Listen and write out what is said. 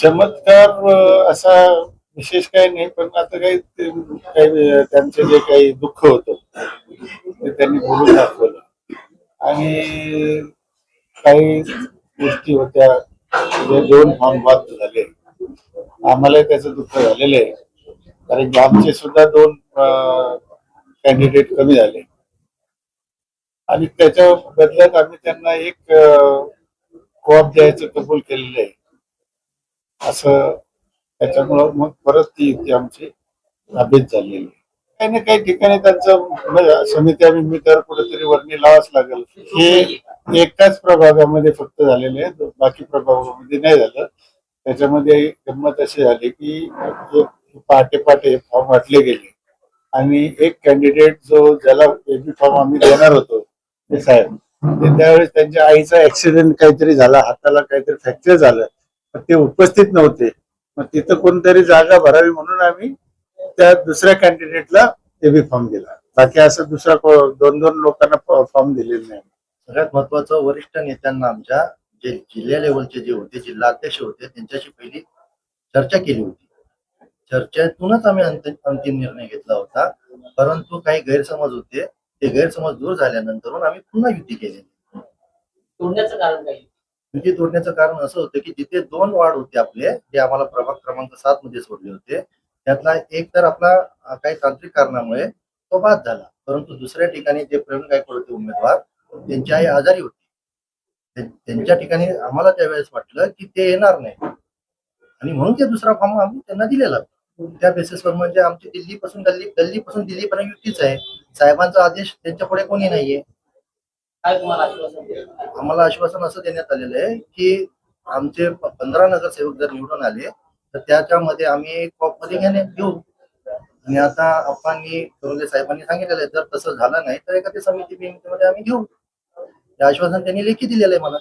चमत्कार असा विशेष काही नाही, पण आता काही त्यांचं जे काही दुःख होतं ते त्यांनी बोलून दाखवलं. आणि काही गोष्टी होत्या, जे 2 फॉर्म बाद झाले. आम्हाला त्याचं दुःख झालेलं आहे, कारण की आमचे सुद्धा 2 कॅन्डिडेट कमी झाले आणि त्याच्या बदल्यात आम्ही त्यांना एक कोऑप द्यायचं कबूल केलेलं आहे. असं त्याच्यामुळं मग परत ती युती आमची नाबीद झालेली आहे. काही ना काही ठिकाणी त्यांचं म्हणजे समित्या बिमित्यावर कुठेतरी वर्णी लावाच लागेल. हे एकाच प्रभागामध्ये फक्त झालेले आहे, बाकी प्रभागामध्ये नाही झालं. त्याच्यामध्ये गंमत अशी झाली की पहाटे पहाटे फॉर्म वाटले गेले आणि एक कॅन्डिडेट ज्याला एबी फॉर्म आम्ही देणार होतो ते साहेब, ते त्यावेळेस त्यांच्या आईचा ऍक्सिडेंट काहीतरी झाला, हाताला काहीतरी फ्रॅक्चर झालं, ते उपस्थित नव्हते. मग तिथं कोणतरी जागा भरावी म्हणून आम्ही त्या दुसऱ्या कॅन्डिडेटला एबी फॉर्म दिला. बाकी असं दुसरा 2-2 लोकांना फॉर्म दिलेले नाही. सगळ्यात महत्वाचं, वरिष्ठ नेत्यांना आमच्या जे जिल्हा लेवलचे जे होते, जिल्हा अध्यक्ष होते, त्यांच्याशी पहिली चर्चा केली होती. चर्चेतूनच आम्ही अंतिम निर्णय घेतला होता. परंतु काही गैरसमज होते, ते गैरसमज दूर झाल्यानंतर आम्ही पुन्हा युती केली. तोडण्याचं कारण काय? युती तोडण्याचं कारण असं होतं की जिथे 2 वार्ड होते आपले, जे आम्हाला प्रभाग क्रमांक 7 मध्ये सोडले होते, त्यातला एक तर आपला काही तांत्रिक कारणामुळे तो बाद झाला. परंतु दुसऱ्या ठिकाणी जे प्रवीण गायकवाड होते उमेदवार, त्यांची आई आजारी होती. त्यांच्या ठिकाणी आम्हाला त्यावेळेस वाटलं की ते येणार नाही आणि म्हणून ते दुसरा फॉर्म आम्ही त्यांना दिलेला. त्या बेसिसवर म्हणजे आमची दिल्लीपासून दिल्लीपर्यंत युतीच आहे. साहेबांचा आदेश त्यांच्या पुढे कोणी नाहीये. आम्हाला आश्वासन असं देण्यात आलेलं आहे की आमचे 15 नगरसेवक जर निवडून आले तर त्याच्यामध्ये आम्ही कॉप मध्ये घेऊ. आणि आता आपण साहेबांनी सांगितलेलं आहे, जर तसं झालं नाही तर एखादी समितीमध्ये आम्ही घेऊ. हे आश्वासन त्यांनी लेखी दिलेलं आहे मला.